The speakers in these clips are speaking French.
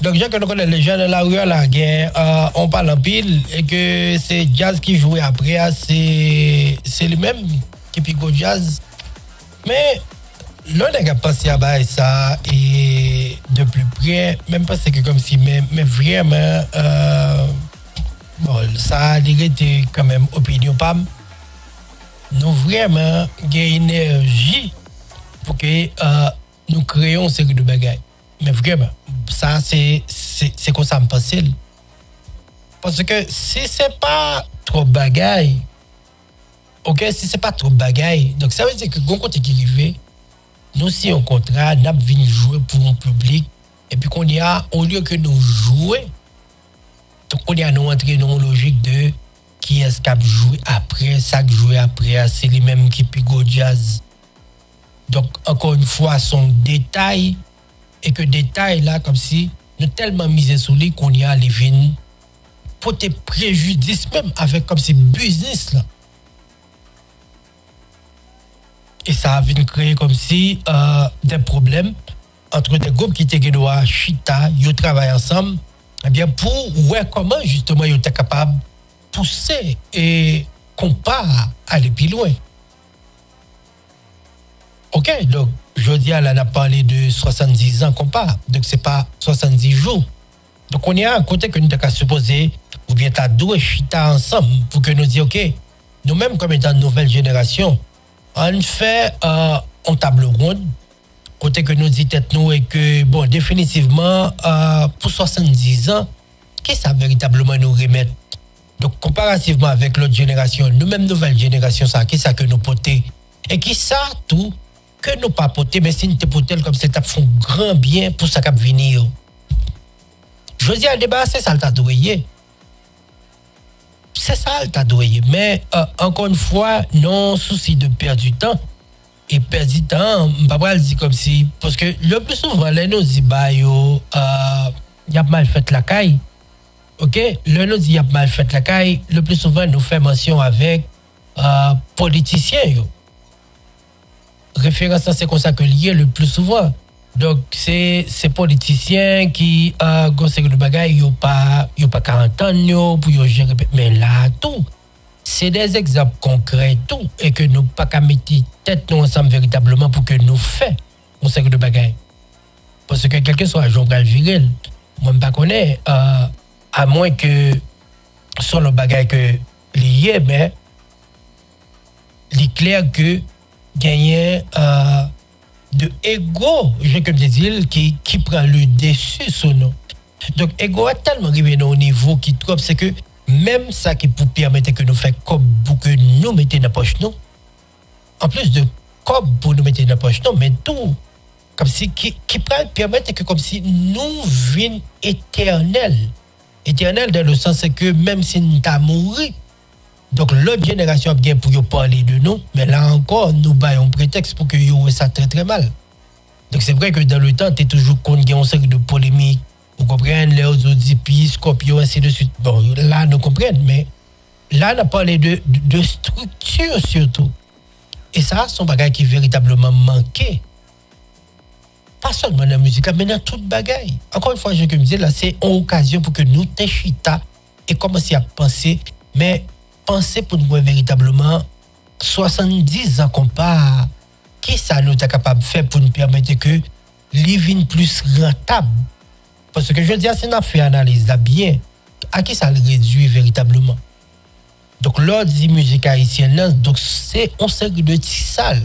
Donc, j'ai que nous connaissons les gens de la rue à la guerre, on parle en pile, et que c'est jazz qui jouait après, c'est lui-même qui pique au jazz. Mais, l'on a pensé à ça, et de plus près, même pas c'est que comme si, mais vraiment, bon, ça a été quand même opinion PAM. Nous vraiment gagnons énergie pour que nous créons une série de bagages. Mais vraiment, ça c'est comme ça me passe. Parce que si c'est pas trop bagaille, ok, si c'est pas trop bagaille, donc ça veut dire que quand côté qui arrive, nous si on contrat, nous venons jouer pour un public, et puis qu'on y a, au lieu que nous jouer, donc on y a nous entrer dans une logique de qui est-ce qui a joué après, ça qui joué après, c'est les mêmes qui pigo jazz. Donc encore une fois, son détail, et que détail là, comme si nous tellement misé sur lui qu'on y a les vignes pour tes préjudices même avec comme si business là. Et ça a venu créer comme si des problèmes entre des groupes qui étaient à Chita, ils travaillent ensemble, eh bien pour voir comment justement ils étaient capables de pousser et qu'on part aller plus loin. Ok, donc je dis là, on a parlé de 70 ans qu'on part, donc c'est pas 70 jours. Donc on y a un côté que nous avons supposé, ou bien t'as deux chita ensemble pour que nous disions, ok, nous-mêmes comme étant nouvelle génération, on fait un table ronde, côté que nous dit tête nous et que, bon, définitivement, pour 70 ans, qu'est-ce que ça véritablement nous remettre? Donc, comparativement avec l'autre génération, nous-mêmes nouvelle génération, ça, qu'est-ce que nous porter? Et qui ça, tout, que nous pas porter, mais si nous te porter comme c'est ça font grand bien pour ça qui va venir. Je dis à débat, c'est ça le tadouillé. C'est ça le tadouillé. Mais encore une fois, non souci de perdre du temps. Et perdre du temps, je ne vais pas le dire comme si. Parce que le plus souvent, les nous disent, il y a mal fait la caille. Ok? Le nous dit, il y a mal fait la caille. Le plus souvent, nous fait mention avec politiciens. Yo. Référence à c'est comme ça que lié le plus souvent. Donc, c'est ces politiciens qui, conseillent le bagage, ils n'ont pas 40 ans pour gérer. Mais là, tout, c'est des exemples concrets, tout, et que nous pas qu'à mettre tête nous ensemble véritablement pour que nous fassions conseiller le bagage. Parce que quelqu'un soit un journal viril, moi, je ne connais pas, à moins que soit le bagage que lié, mais il est clair que gagner de ego, j'ai comme des qui prend le dessus sur nous. Donc, ego a tellement arrivé au niveau qui trouve, c'est que même ça qui peut permettre que nous fassions comme pour que nous mettions dans la poche, nous. En plus de comme pour nous mettre dans la poche, non, mais tout, comme si, qui permettre que comme si nous vînes éternels. Éternel dans le sens que même si nous avons mouru, donc l'autre génération a bien pour parler de nous, mais là encore, nous avons un prétexte pour que nous ça très très mal. Donc c'est vrai que dans le temps, tu es toujours contre une série de polémiques, vous comprenez, les autres scorpions, ainsi de suite. Bon, là, nous comprenons, mais là, on a parlé de structure surtout. Et ça, c'est un bagage qui véritablement manqué. Pas seulement dans la musique, mais dans toute bagaille. Encore une fois, je me dis, là, c'est une occasion pour que nous t'échita et commencer à penser, mais penser pour nous véritablement 70 ans qu'on part, qui ça nous est capable de faire pour nous permettre que living plus rentable. Parce que je dis, si on a fait analyse là bien, à qui ça le réduit véritablement? Donc, l'ordre dit musique haïtienne, donc c'est on série de tissal.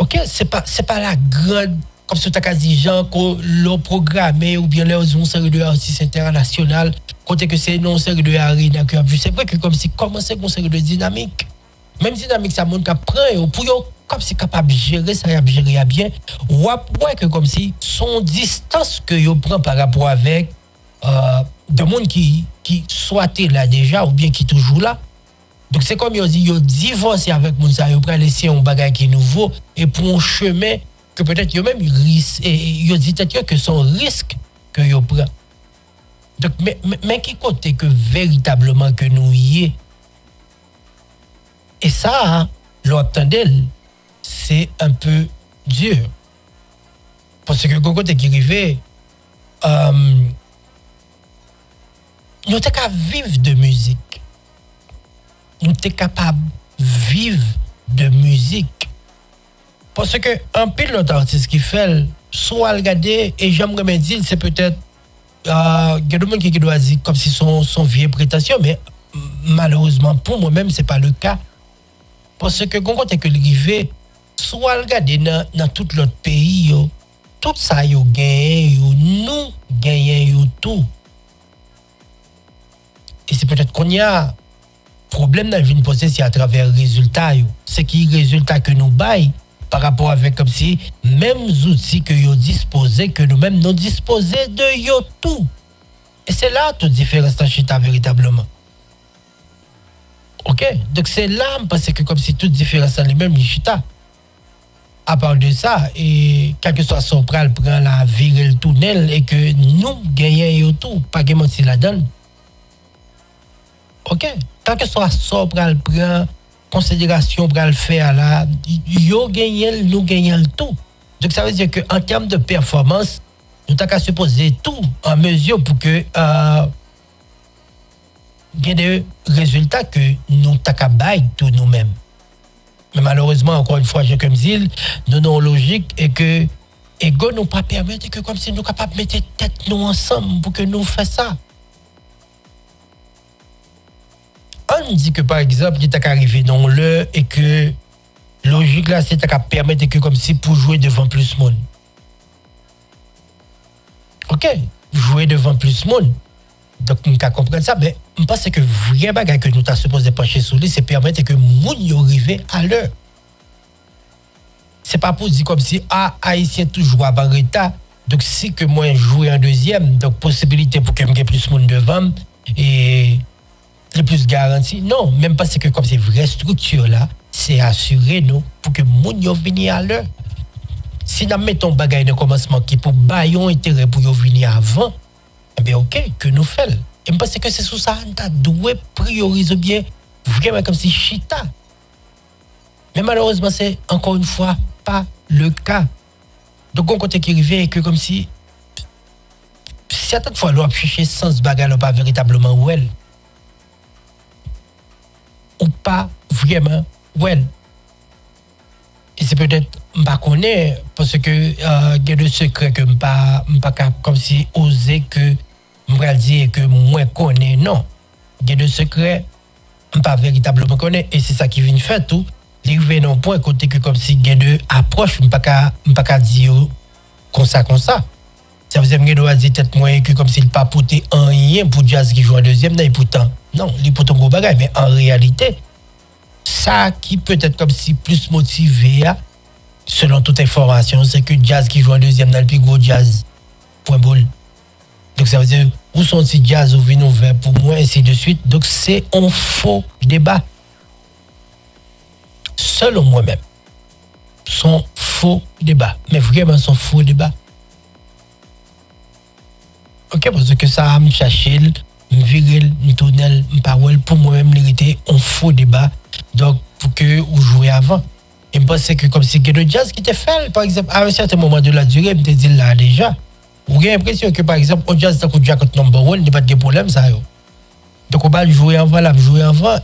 Ok, c'est pas la grande, comme ce que dit Jean, qu'on l'a programmé, ou bien les une série de artistes internationaux, côté que c'est non série de arena, c'est vrai que comme si commencer une série de dynamique. Même dynamique, ça montre qu'à prendre, pour yo, comme si capable de gérer ça, gérer bien, ou après que comme si son distance que yo prend par rapport avec de monde qui soit là déjà, ou bien qui toujours là. Donc c'est comme yo dit, yo divorcé avec moun ça, yo prend laisser un bagage qui nouveau, et pour un chemin que peut-être yo même risque, et yo dit peut-être que son risque que yo prend. Donc, mais qui côté que véritablement que nous y est. Et ça, l'obtendel, c'est un peu dur. Parce que quand tu qui arrivé, nous sommes capables de vivre de musique. Nous sommes capables de vivre de musique. Parce que un pilote artiste qui fait, soit regarder, et j'aimerais me dire, c'est peut-être, il y a des gens qui doivent dire comme si son vieux prétention, mais malheureusement, pour moi-même, ce n'est pas le cas. Parce que quand on est arrivé, soit regarder dans tout l'autre pays, yo, tout ça, yo gagné, nous gagnons tout. Et c'est peut-être qu'on y a problème dans une poser c'est à travers les résultats. C'est qui résultat que nous baillons par rapport avec comme si mêmes outils que yo disposés, que nous-mêmes nous disposons de yo tout. Et c'est là toute différence dans Chita véritablement. Ok? Donc c'est là, parce que comme si toute différence dans les mêmes Chita. À part de ça, et quel que soit son pral prend la virer le tunnel et que nous gagnons yo tout, pas que mentir la donne. Ok? Tant que soit son pral prend considération pour le faire là, yo gagnons, nous gagnons tout. Donc ça veut dire qu'en termes de performance, nous avons qu'à se poser tout en mesure pour que il y ait des résultats que nous avons qu'à bailler tout nous-mêmes. Mais malheureusement, encore une fois, je comme dis, nous avons logique et que ego nous pas permettre que comme si nous sommes capables de mettre tête nous ensemble pour que nous fassions ça. On dit que par exemple, il est arrivé dans l'heure et que logique là, c'est qu'à permettre que comme si pour jouer devant plus monde. Ok, jouer devant plus monde. Donc, nous pouvons comprendre ça, mais je pense que le vrai bagage que nous sommes supposé pencher sur lui, c'est permettre que moun y arrive à l'heure. C'est pas pour dire comme si Haïtien toujours à Barreta, donc si que moi jouer en deuxième, donc possibilité pour que je plus monde devant et les plus garanti. Non, même parce que comme c'est vraie structure là, c'est assuré nous pour que moun yo venir à l'heure. Si nous mettons bagage de commencement qui pour bailler intérêt pour yo venir avant, eh bien ok, que nous faisons. Et parce que c'est sous ça nous doit prioriser bien vraiment comme si Chita. Mais malheureusement c'est encore une fois pas le cas. Donc on compte qui arrive que comme si certaines fois l'on chercher sens bagage pas véritablement well. Ou pas vraiment well. Et c'est peut-être pas connaît parce que il y a des secrets que pas comme si oser que me dire que moi connais non. Il y a des secrets pas véritablement connaît et c'est ça qui vient faire tout. Les revenons point côté que comme si il y a deux approches pas dire comme ça. Ça veut dire que doit dire tête moi que comme s'il pas porter un rien pour jazz qui joue en deuxième et pourtant non, il peut gros bagage mais en réalité ça qui peut être comme si plus motivé selon toute information c'est que jazz qui joue en deuxième dans le plus gros jazz point boule. Donc ça veut dire où sont ces jazz ou vin ouvert pour moi ainsi de suite. Donc c'est un faux débat. Selon moi-même son faux débat mais vraiment son faux débat. Ok, parce que ça me chercher, me virer, me tourner, me parole pour moi-même l'érité, on faux débat. Donc, pour que vous jouez avant. Et je pense que comme si il y a de jazz qui te fait, par exemple, à un certain moment de la durée, je te dis là déjà, vous avez l'impression que par exemple, on jazz dans le jacket number one, il n'y a pas de problème, ça. Donc, on va jouer avant,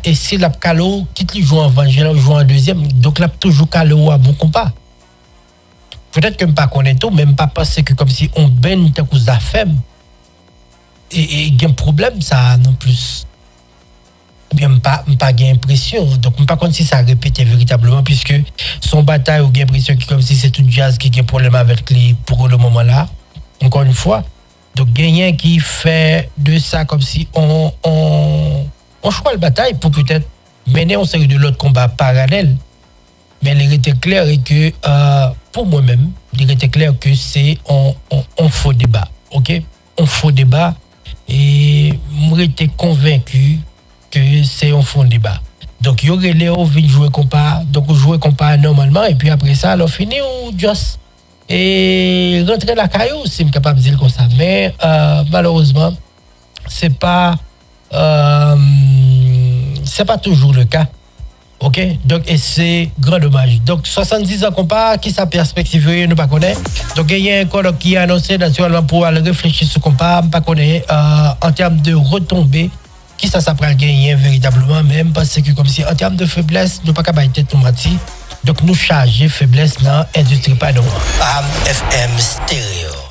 et si la calo, quitte le jouer avant, je joue en deuxième, donc là, toujours calo à bon compas. Peut-être que je ne pas connaître tout, même pas penser que comme si on baigne ta cause d'affaires. Et il y a un problème ça non plus bien pas gain impression donc pas comme si ça répétait véritablement puisque son bataille ou gain impression qui comme si c'est tout jazz qui a un problème avec lui pour le moment là encore une fois donc gagnant qui fait de ça comme si on choisit la bataille pour peut-être mener en série de l'autre combat parallèle mais il était clair et que pour moi-même il était clair que c'est un faux débat ok un faux débat. Et moi j'étais convaincu que c'est un fond débat. Donc il y aurait Léo vient jouer compas, donc on jouer compas normalement et puis après ça on finit on juste et rentrer la caillou si je capable de dire comme ça. Mais malheureusement c'est pas toujours le cas. OK? Donc, et c'est grand dommage. Donc, 70 ans qu'on part, qui sa perspective, nous pas connaît. Donc, il y a un colloque qui est annoncé naturellement pour aller réfléchir sur qu'on part, pas connaît, en termes de retombées, qui ça s'apprend gagner véritablement, même parce que comme si en termes de faiblesse, nous pas capable de tomati. Donc, nous charger faiblesse dans l'industrie, pardon. AM FM Stereo.